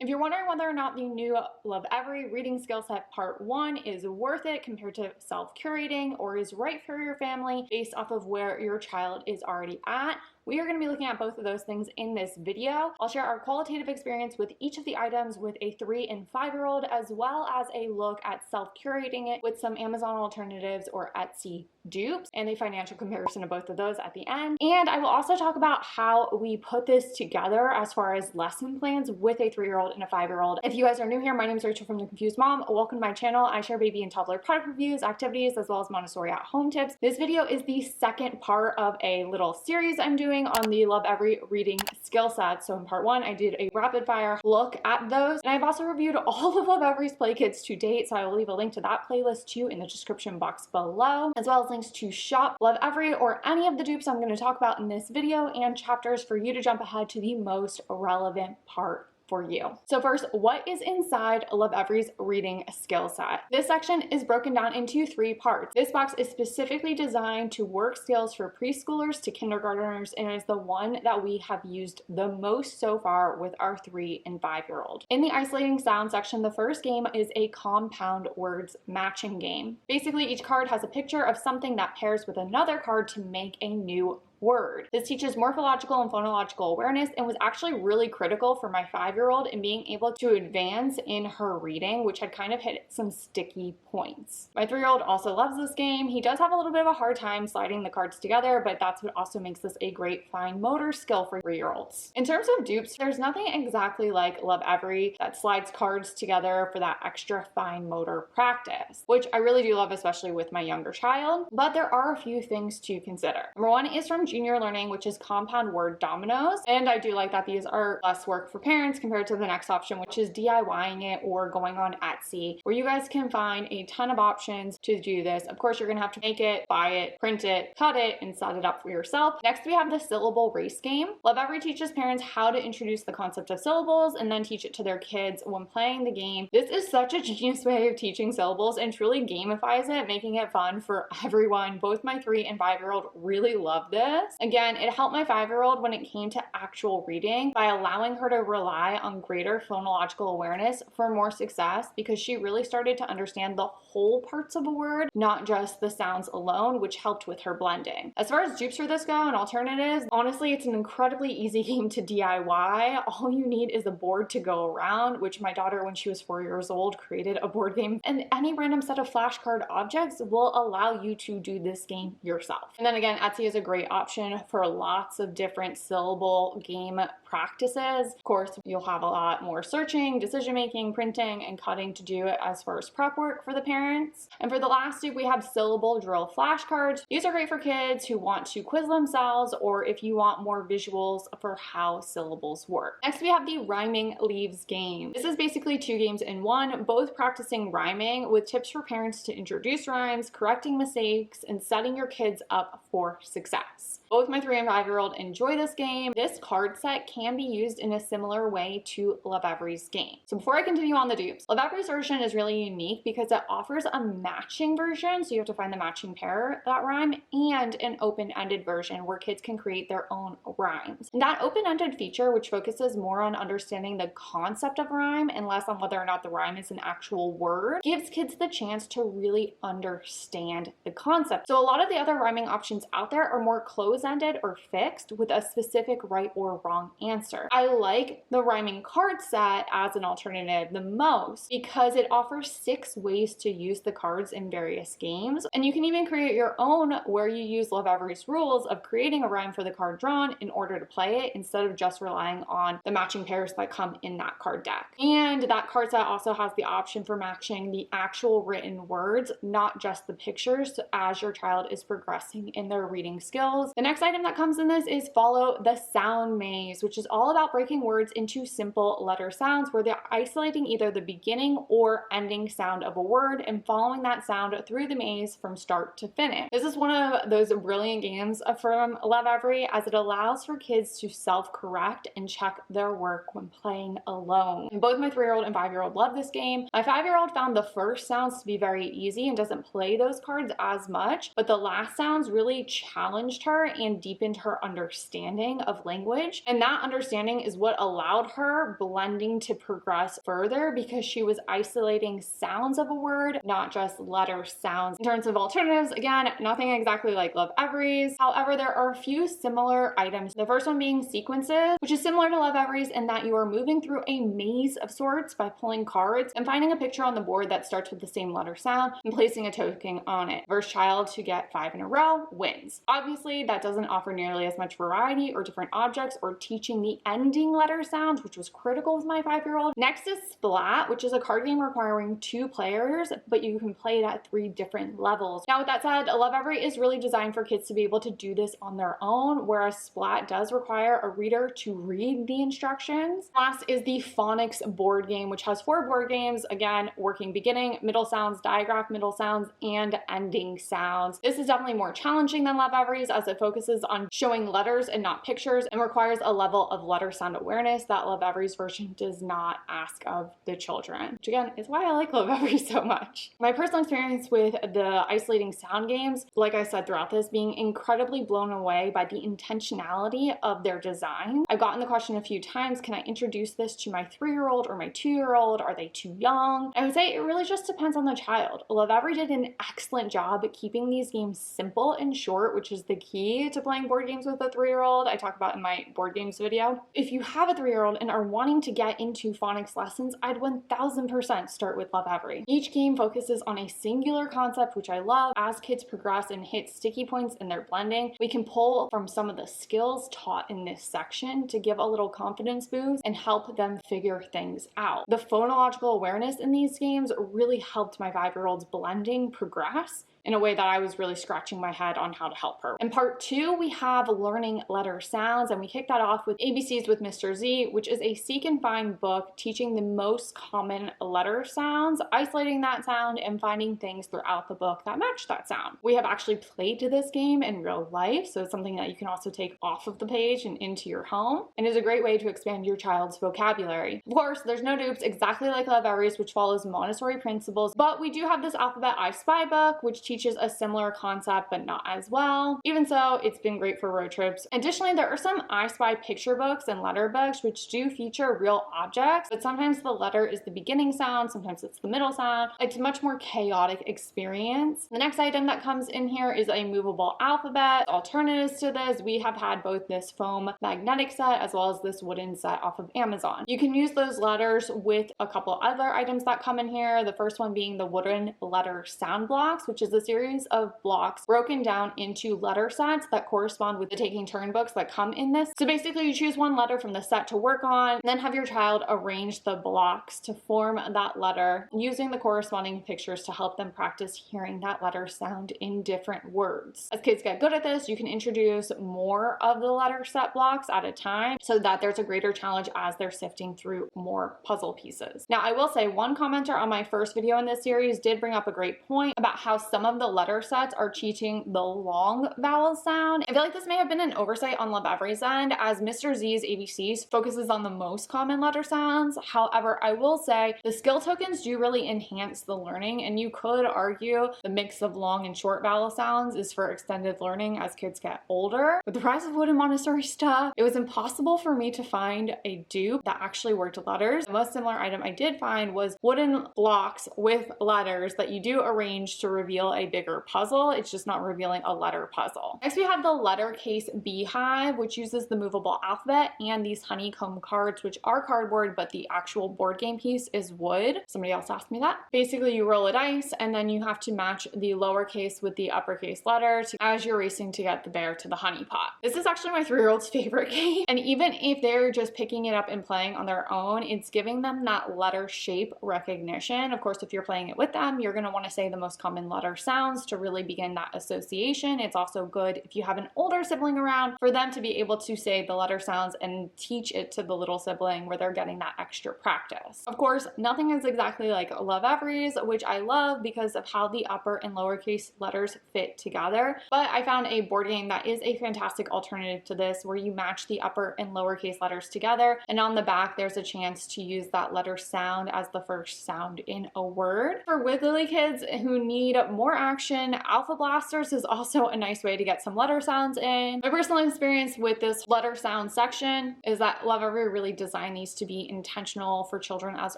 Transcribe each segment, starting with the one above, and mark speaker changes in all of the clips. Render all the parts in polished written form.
Speaker 1: If you're wondering whether or not the new Lovevery reading skill set part 1 is worth it compared to self-curating or is right for your family based off of where your child is already at, we are going to be looking at both of those things in this video. I'll share our qualitative experience with each of the items with a 3 and 5-year-old, as well as a look at self-curating it with some Amazon alternatives or Etsy dupes, and a financial comparison of both of those at the end. And I will also talk about how we put this together as far as lesson plans with a 3-year-old and a 5-year-old. If you guys are new here, my name is Rachel from The Confused Mom. Welcome to my channel. I share baby and toddler product reviews, activities, as well as Montessori at home tips. This video is the second part of a little series I'm doing on the Lovevery reading skill sets. So in part 1, I did a rapid fire look at those, and I've also reviewed all of Lovevery's play kits to date, so I will leave a link to that playlist too in the description box below, as well as links to shop Lovevery or any of the dupes I'm going to talk about in this video, and chapters for you to jump ahead to the most relevant part for you. So first, what is inside Lovevery's reading skill set? This section is broken down into 3 parts. This box is specifically designed to work skills for preschoolers to kindergartners, and is the one that we have used the most so far with our 3 and 5-year-old. In the isolating sound section, the first game is a compound words matching game. Basically, each card has a picture of something that pairs with another card to make a new word. This teaches morphological and phonological awareness and was actually really critical for my 5-year-old in being able to advance in her reading, which had kind of hit some sticky points. My 3-year-old also loves this game. He does have a little bit of a hard time sliding the cards together, but that's what also makes this a great fine motor skill for 3-year-olds. In terms of dupes, there's nothing exactly like Lovevery that slides cards together for that extra fine motor practice, which I really do love, especially with my younger child. But there are a few things to consider. Number 1 is from Junior Learning, which is compound word dominoes, and I do like that these are less work for parents compared to the next option, which is DIYing it or going on Etsy, where you guys can find a ton of options to do this. Of course, you're gonna have to make it, buy it, print it, cut it, and set it up for yourself. Next, we have the Syllable race game. Lovevery teaches parents how to introduce the concept of syllables and then teach it to their kids when playing the game. This is such a genius way of teaching syllables and truly gamifies it, making it fun for everyone. Both my 3 and 5-year-old really love this. Again, it helped my 5-year-old when it came to actual reading by allowing her to rely on greater phonological awareness for more success, because she really started to understand the whole parts of a word, not just the sounds alone, which helped with her blending. As far as dupes for this go and alternatives, honestly, it's an incredibly easy game to DIY. All you need is a board to go around, which my daughter, when she was 4 years old, created a board game, and any random set of flashcard objects will allow you to do this game yourself. And then again, Etsy is a great option for lots of different syllable game practices. Of course, you'll have a lot more searching, decision making, printing, and cutting to do as far as prep work for the parents. And for the last dupe, we have Syllable drill flashcards. These are great for kids who want to quiz themselves, or if you want more visuals for how syllables work. Next, we have the rhyming leaves game. This is basically 2 games in one, both practicing rhyming with tips for parents to introduce rhymes, correcting mistakes, and setting your kids up for success. Both my 3 and 5-year-old enjoy this game. This card set can be used in a similar way to Lovevery's game. So before I continue on the dupes, Lovevery's version is really unique because it offers a matching version, so you have to find the matching pair that rhyme, and an open-ended version where kids can create their own rhymes. And that open-ended feature, which focuses more on understanding the concept of rhyme and less on whether or not the rhyme is an actual word, gives kids the chance to really understand the concept. So a lot of the other rhyming options out there are more close-ended or fixed with a specific right or wrong answer. I like the rhyming card set as an alternative the most because it offers 6 ways to use the cards in various games, and you can even create your own where you use Lovevery's rules of creating a rhyme for the card drawn in order to play it, instead of just relying on the matching pairs that come in that card deck. And that card set also has the option for matching the actual written words, not just the pictures, as your child is progressing in their reading skills. The next item that comes in this is Follow the Sound Maze, which is all about breaking words into simple letter sounds where they're isolating either the beginning or ending sound of a word and following that sound through the maze from start to finish. This is one of those brilliant games from Lovevery, as it allows for kids to self-correct and check their work when playing alone. And both my 3-year-old and 5-year-old love this game. My 5-year-old found the first sounds to be very easy and doesn't play those cards as much, but the last sounds really challenged her and deepened her understanding of language. And that understanding is what allowed her blending to progress further, because she was isolating sounds of a word, not just letter sounds. In terms of alternatives, again, nothing exactly like Lovevery's. However, there are a few similar items. The first one being sequences, which is similar to Lovevery's in that you are moving through a maze of sorts by pulling cards and finding a picture on the board that starts with the same letter sound and placing a token on it. First child to get 5 in a row wins. Obviously, that doesn't offer nearly as much variety or different objects or teaching the ending letter sounds, which was critical with my 5-year-old. Next is Splat, which is a card game requiring 2 players, but you can play it at 3 different levels. Now, with that said, Lovevery is really designed for kids to be able to do this on their own, whereas Splat does require a reader to read the instructions. Last is the Phonics board game, which has 4 board games, again, working beginning, middle sounds, digraph middle sounds, and ending sounds. This is definitely more challenging than Lovevery's, as it focuses on showing letters and not pictures, and requires a level of letter sound awareness that Lovevery's version does not ask of the children, which again is why I like Lovevery so much. My personal experience with the isolating sound games, like I said throughout this, being incredibly blown away by the intentionality of their design. I've gotten the question a few times, can I introduce this to my 3-year-old or my 2-year-old? Are they too young? I would say it really just depends on the child. Lovevery did an excellent job at keeping these games simple and short, which is the key to playing board games with a 3-year-old. I talk about in my board games video. If you have a 3-year-old and are wanting to get into phonics lessons, I'd 1000% start with Lovevery. Each game focuses on a singular concept, which I love. As kids progress and hit sticky points in their blending, we can pull from some of the skills taught in this section to give a little confidence boost and help them figure things out. The phonological awareness in these games really helped my 5-year-old's blending progress in a way that I was really scratching my head on how to help her. In part 2, we have learning letter sounds, and we kick that off with ABCs with Mr. Z, which is a seek and find book teaching the most common letter sounds, isolating that sound, and finding things throughout the book that match that sound. We have actually played to this game in real life, so it's something that you can also take off of the page and into your home, and is a great way to expand your child's vocabulary. Of course, there's no dupes, exactly like Lovevery's, which follows Montessori principles, but we do have this Alphabet I Spy book, which teaches a similar concept but not as well. Even so, it's been great for road trips. Additionally, there are some I Spy picture books and letter books which do feature real objects, but sometimes the letter is the beginning sound, sometimes it's the middle sound. It's a much more chaotic experience. The next item that comes in here is a movable alphabet. Alternatives to this, we have had both this foam magnetic set as well as this wooden set off of Amazon. You can use those letters with a couple other items that come in here. The first one being the wooden letter sound blocks, which is a series of blocks broken down into letter sets that correspond with the taking turn books that come in this. So basically you choose one letter from the set to work on, and then have your child arrange the blocks to form that letter using the corresponding pictures to help them practice hearing that letter sound in different words. As kids get good at this, you can introduce more of the letter set blocks at a time so that there's a greater challenge as they're sifting through more puzzle pieces. Now, I will say one commenter on my first video in this series did bring up a great point about how some of the letter sets are teaching the long vowel sound. I feel like this may have been an oversight on Lovevery's end, as Mr. Z's ABCs focuses on the most common letter sounds. However, I will say the skill tokens do really enhance the learning, and you could argue the mix of long and short vowel sounds is for extended learning as kids get older. With the rise of wooden Montessori stuff, it was impossible for me to find a dupe that actually worked letters. The most similar item I did find was wooden blocks with letters that you do arrange to reveal a bigger puzzle. It's just not revealing a letter puzzle. Next, we have the letter case Beehive, which uses the movable alphabet and these honeycomb cards, which are cardboard, but the actual board game piece is wood. Somebody else asked me that. Basically, you roll a dice and then you have to match the lowercase with the uppercase letter as you're racing to get the bear to the honey pot. This is actually my 3-year-old's favorite game. And even if they're just picking it up and playing on their own, it's giving them that letter shape recognition. Of course, if you're playing it with them, you're going to want to say the most common letter sounds to really begin that association. It's also good if you have an older sibling around for them to be able to say the letter sounds and teach it to the little sibling where they're getting that extra practice. Of course, nothing is exactly like Lovevery's, which I love because of how the upper and lowercase letters fit together. But I found a board game that is a fantastic alternative to this, where you match the upper and lowercase letters together, and on the back there's a chance to use that letter sound as the first sound in a word. For wiggly kids who need more action, Alpha Blasters is also a nice way to get some letter letter sounds in. My personal experience with this letter sound section is that Lovevery really designed these to be intentional for children as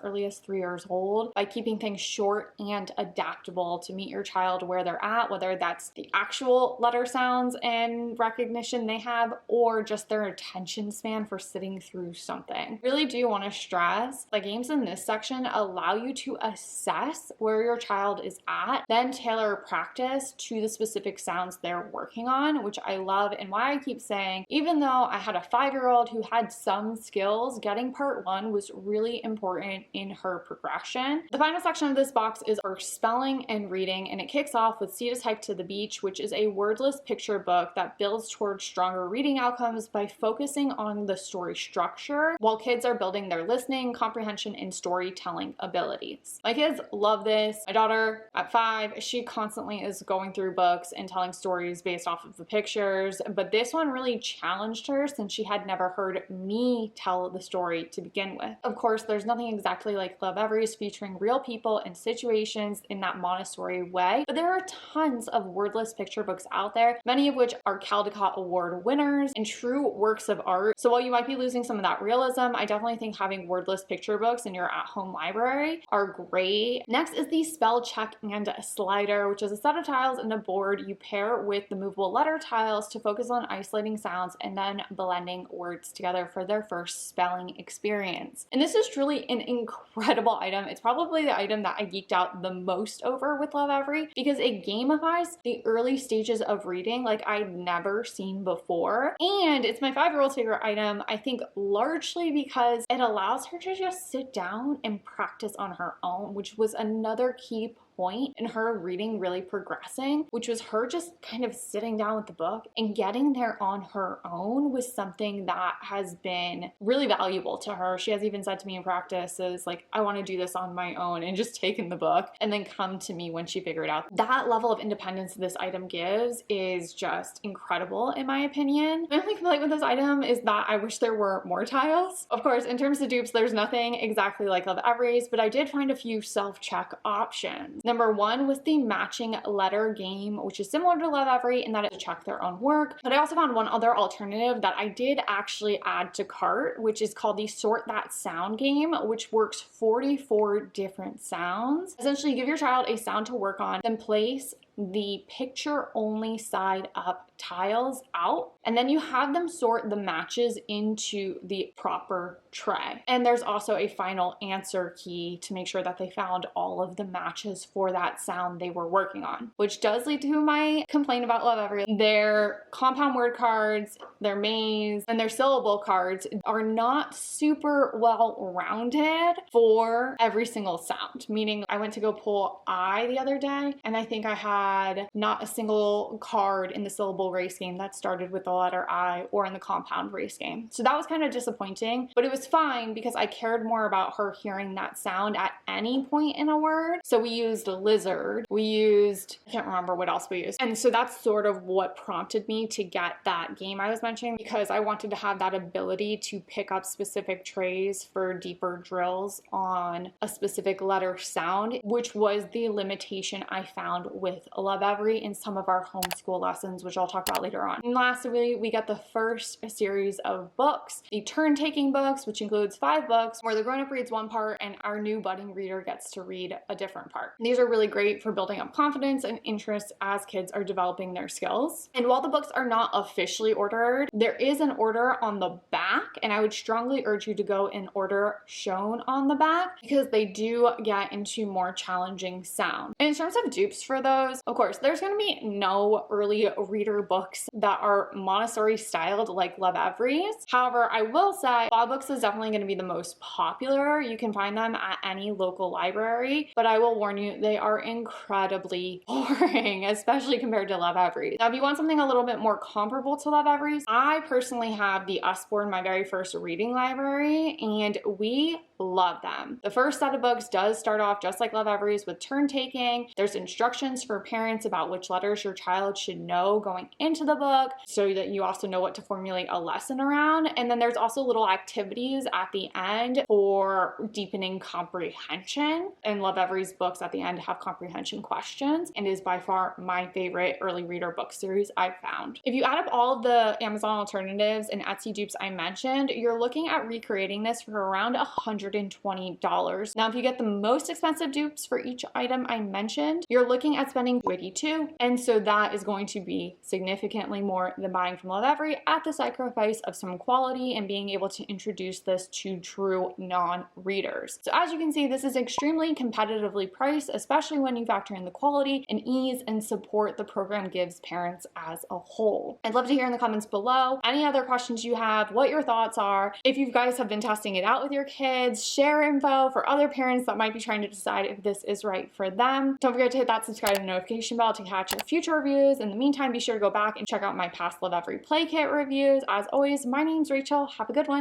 Speaker 1: early as 3 years old by keeping things short and adaptable to meet your child where they're at, whether that's the actual letter sounds and recognition they have or just their attention span for sitting through something. Really do want to stress the games in this section allow you to assess where your child is at, then tailor practice to the specific sounds they're working on, which I love, and why I keep saying, even though I had a 5-year-old who had some skills, getting part 1 was really important in her progression. The final section of this box is our spelling and reading, and it kicks off with Sita's Hike to the Beach, which is a wordless picture book that builds towards stronger reading outcomes by focusing on the story structure while kids are building their listening, comprehension, and storytelling abilities. My kids love this. My daughter at 5, she constantly is going through books and telling stories based off of the pictures, but this one really challenged her since she had never heard me tell the story to begin with. Of course, there's nothing exactly like Lovevery's featuring real people and situations in that Montessori way, but there are tons of wordless picture books out there, many of which are Caldecott Award winners and true works of art. So while you might be losing some of that realism, I definitely think having wordless picture books in your at-home library are great. Next is the spell check and slider, which is a set of tiles and a board you pair with the movable letter tiles to focus on isolating sounds and then blending words together for their first spelling experience. And this is truly an incredible item. It's probably the item that I geeked out the most over with Lovevery because it gamifies the early stages of reading like I'd never seen before. And it's my 5-year-old's favorite item, I think largely because it allows her to just sit down and practice on her own, which was another key point in her reading really progressing, which was her just kind of sitting down with the book and getting there on her own was something that has been really valuable to her. She has even said to me in practice is like, I want to do this on my own, and just taken the book and then come to me when she figured out. That level of independence this item gives is just incredible in my opinion. My only complaint with this item is that I wish there were more tiles. Of course, in terms of dupes, there's nothing exactly like Lovevery's, but I did find a few self-check options. Number 1 was the matching letter game, which is similar to Lovevery in that it check their own work. But I also found one other alternative that I did actually add to cart, which is called the Sort That Sound game, which works 44 different sounds. Essentially, you give your child a sound to work on, then place the picture only side up tiles out, and then you have them sort the matches into the proper tray. And there's also a final answer key to make sure that they found all of the matches for that sound they were working on, which does lead to my complaint about Lovevery. Their compound word cards, their maze, and their syllable cards are not super well rounded for every single sound, meaning I went to go pull I the other day and I think I had not a single card in the syllable race game that started with the letter I or in the compound race game. So that was kind of disappointing, but it was fine because I cared more about her hearing that sound at any point in a word. So we used lizard, we used, I can't remember what else we used. And so that's sort of what prompted me to get that game I was mentioning, because I wanted to have that ability to pick up specific trays for deeper drills on a specific letter sound, which was the limitation I found with Lovevery in some of our homeschool lessons, which I'll talk about later on. And lastly, we get the first series of books, the turn-taking books, which includes 5 books where the grown-up reads one part and our new budding reader gets to read a different part. These are really great for building up confidence and interest as kids are developing their skills. And while the books are not officially ordered, there is an order on the back, and I would strongly urge you to go in order shown on the back because they do get into more challenging sound. And in terms of dupes for those, of course, there's going to be no early reader books that are Montessori styled like Lovevery's. However, I will say Bob Books is definitely going to be the most popular. You can find them at any local library, but I will warn you, they are incredibly boring, especially compared to Lovevery's. Now, if you want something a little bit more comparable to Lovevery's, I personally have the Usborne, my very first reading library, and we love them. The first set of books does start off just like Lovevery's with turn taking. There's instructions for parents about which letters your child should know going into the book so that you also know what to formulate a lesson around. And then there's also little activities at the end for deepening comprehension. And Lovevery's books at the end have comprehension questions and is by far my favorite early reader book series I've found. If you add up all of the Amazon alternatives and Etsy dupes I mentioned, you're looking at recreating this for around $120. Now, if you get the most expensive dupes for each item I mentioned, you're looking at spending $52, and so that is going to be significantly more than buying from Lovevery at the sacrifice of some quality and being able to introduce this to true non-readers. So as you can see, this is extremely competitively priced, especially when you factor in the quality and ease and support the program gives parents as a whole. I'd love to hear in the comments below any other questions you have, what your thoughts are. If you guys have been testing it out with your kids, share info for other parents that might be trying to decide if this is right for them. Don't forget to hit that subscribe and notification bell to catch future reviews. In the meantime, be sure to go back and check out my past Lovevery Play Kit reviews. As always, my name's Rachel. Have a good one.